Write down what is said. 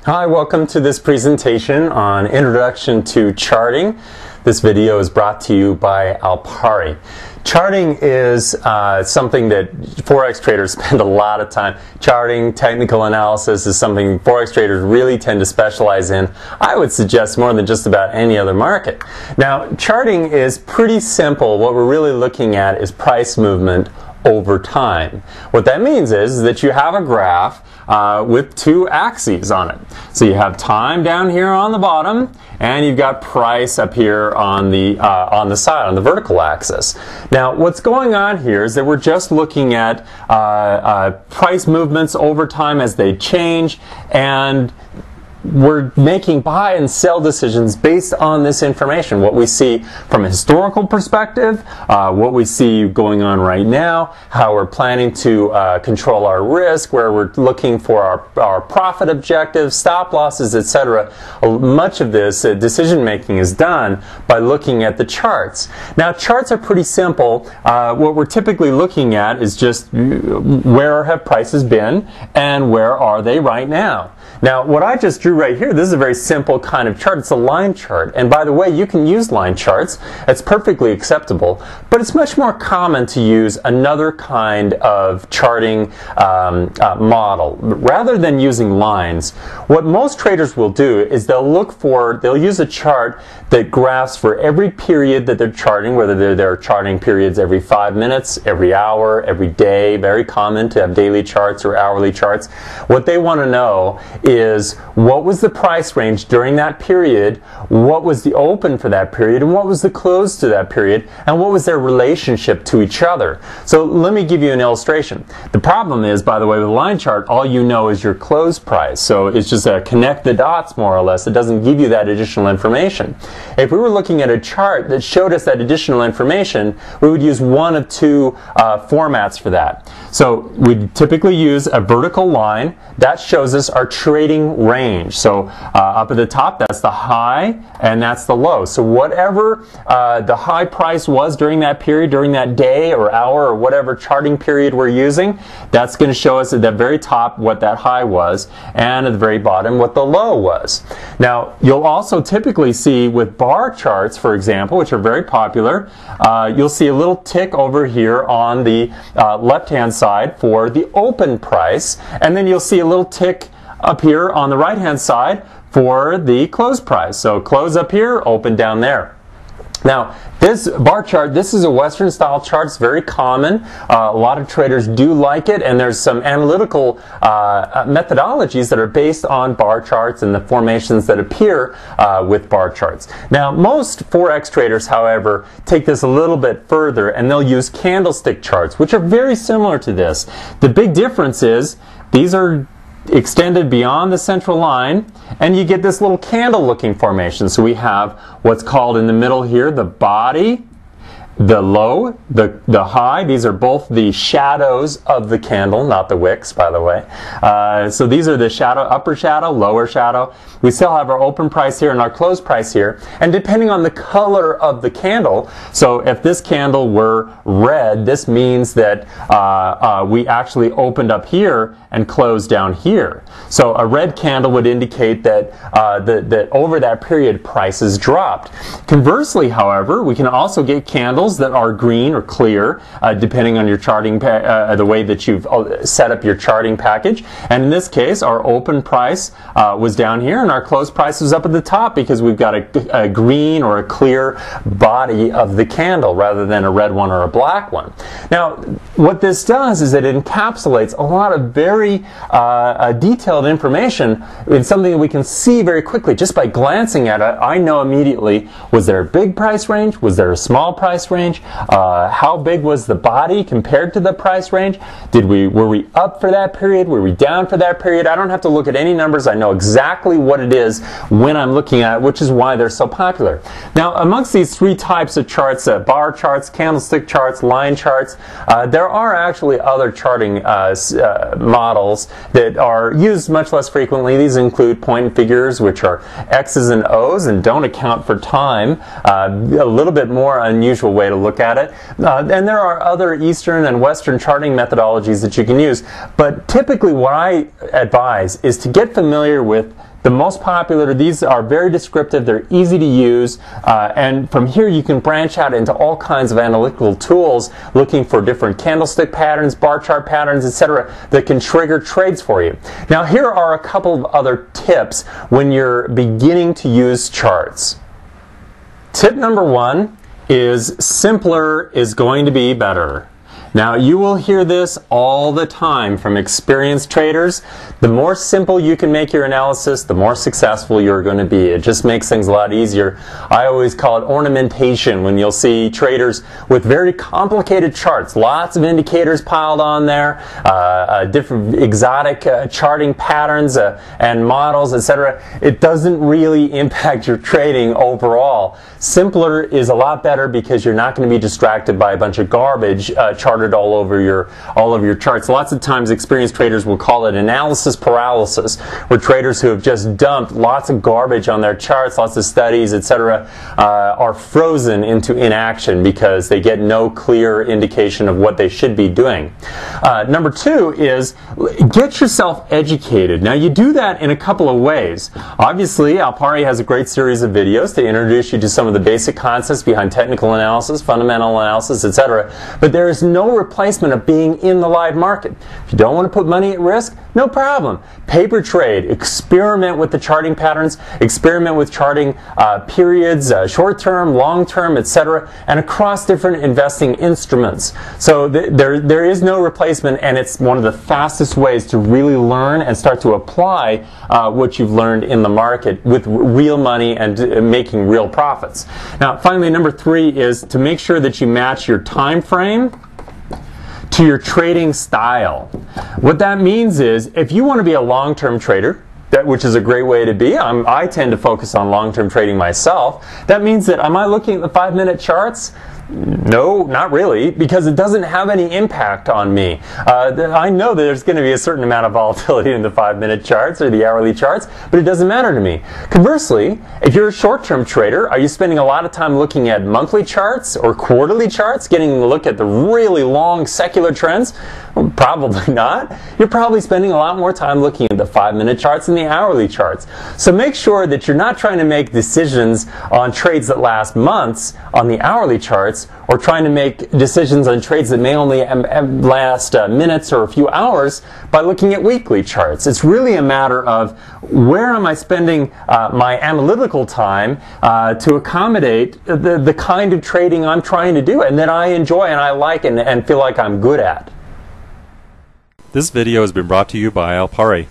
Hi, welcome to this presentation on Introduction to Charting. This video is brought to you by Alpari. Charting is something that Forex traders spend a lot of time. Charting, technical analysis is something Forex traders really tend to specialize in. I would suggest more than just about any other market. Now, charting is pretty simple. What we're really looking at is price movement over time. What that means is that you have a graph with two axes on it. So you have time down here on the bottom, and you've got price up here on the side, on the vertical axis. Now, what's going on here is that we're just looking at price movements over time as they change, and we're making buy and sell decisions based on this information. What we see from a historical perspective, what we see going on right now, how we're planning to control our risk, where we're looking for our profit objectives, stop losses, etc. Much of this decision making is done by looking at the charts. Now, charts are pretty simple. What we're typically looking at is just where have prices been and where are they right now. Now, what I just drew right here, this is a very simple kind of chart. It's a line chart. And by the way, you can use line charts. It's perfectly acceptable. But it's much more common to use another kind of charting model. Rather than using lines, what most traders will do is they'll use a chart that graphs for every period that they're charting, whether they're charting periods every 5 minutes, every hour, every day. Very common to have daily charts or hourly charts. What they want to know is what was the price range during that period, what was the open for that period, and what was the close to that period, and what was their relationship to each other. So let me give you an illustration. The problem is, by the way, with a line chart, all you know is your close price. So it's just a connect the dots, more or less. It doesn't give you that additional information. If we were looking at a chart that showed us that additional information, we would use one of two formats for that. So we'd typically use a vertical line. That shows us our trading range. So up at the top, that's the high, and that's the low. So whatever the high price was during that period, during that day or hour or whatever charting period we're using, that's going to show us at the very top what that high was, and at the very bottom what the low was. Now, you'll also typically see with bar charts, for example, which are very popular, you'll see a little tick over here on the left-hand side for the open price, and then you'll see a little tick up here on the right-hand side for the close price. So close up here, open down there. Now, this bar chart, this is a Western style chart. It's very common. A lot of traders do like it, and there's some analytical methodologies that are based on bar charts and the formations that appear with bar charts. Now, most Forex traders, however, take this a little bit further, and they'll use candlestick charts, which are very similar to this. The big difference is these are extended beyond the central line, and you get this little candle looking formation. So we have what's called in the middle here the body, the low, the high. These are both the shadows of the candle, not the wicks, by the way. So these are the shadow, upper shadow, lower shadow. We still have our open price here and our close price here. And depending on the color of the candle, so if this candle were red, this means that we actually opened up here and closed down here. So a red candle would indicate that that over that period prices dropped. Conversely, however, we can also get candles that are green or clear, depending on your charting, the way that you've set up your charting package. And in this case, our open price was down here, and our close price was up at the top because we've got a green or a clear body of the candle rather than a red one or a black one. Now, what this does is it encapsulates a lot of very detailed information in something that we can see very quickly. Just by glancing at it, I know immediately, was there a big price range? Was there a small price range? How big was the body compared to the price range? Were we up for that period? Were we down for that period? I don't have to look at any numbers. I know exactly what it is when I'm looking at it, which is why they're so popular. Now, amongst these three types of charts, bar charts, candlestick charts, line charts, there are actually other charting models that are used much less frequently. These include point figures, which are X's and O's and don't account for time. A little bit more unusual way to look at it. And there are other Eastern and Western charting methodologies that you can use. But typically what I advise is to get familiar with the most popular. These are very descriptive, they're easy to use, and from here you can branch out into all kinds of analytical tools looking for different candlestick patterns, bar chart patterns, etc. that can trigger trades for you. Now here are a couple of other tips when you're beginning to use charts. Tip number one is simpler is going to be better. Now you will hear this all the time from experienced traders. The more simple you can make your analysis, the more successful you're going to be. It just makes things a lot easier. I always call it ornamentation when you'll see traders with very complicated charts, lots of indicators piled on there, different exotic charting patterns and models, etc. It doesn't really impact your trading overall. Simpler is a lot better because you're not going to be distracted by a bunch of garbage charted all over your charts. Lots of times experienced traders will call it analysis paralysis, where traders who have just dumped lots of garbage on their charts, lots of studies, etc., are frozen into inaction because they get no clear indication of what they should be doing. Number two is get yourself educated. Now you do that in a couple of ways. Obviously, Alpari has a great series of videos to introduce you to some of the basic concepts behind technical analysis, fundamental analysis, etc. But there is no replacement of being in the live market. If you don't want to put money at risk, no problem. Paper trade, experiment with the charting patterns, experiment with charting periods, short-term, long-term, etc., and across different investing instruments. So there is no replacement, and it's one of the fastest ways to really learn and start to apply what you've learned in the market with real money and making real profits. Now, finally, number three is to make sure that you match your time frame to your trading style. What that means is, if you want to be a long-term trader, which is a great way to be, I tend to focus on long-term trading myself. That means that, am I looking at the 5-minute charts? No, not really, because it doesn't have any impact on me. I know that there's going to be a certain amount of volatility in the 5-minute charts or the hourly charts, but it doesn't matter to me. Conversely, if you're a short-term trader, are you spending a lot of time looking at monthly charts or quarterly charts, getting a look at the really long secular trends? Well, probably not. You're probably spending a lot more time looking at the 5-minute charts and the hourly charts. So make sure that you're not trying to make decisions on trades that last months on the hourly charts, or trying to make decisions on trades that may only last minutes or a few hours by looking at weekly charts. It's really a matter of where am I spending my analytical time to accommodate the kind of trading I'm trying to do and that I enjoy and I like and feel like I'm good at. This video has been brought to you by Alpari.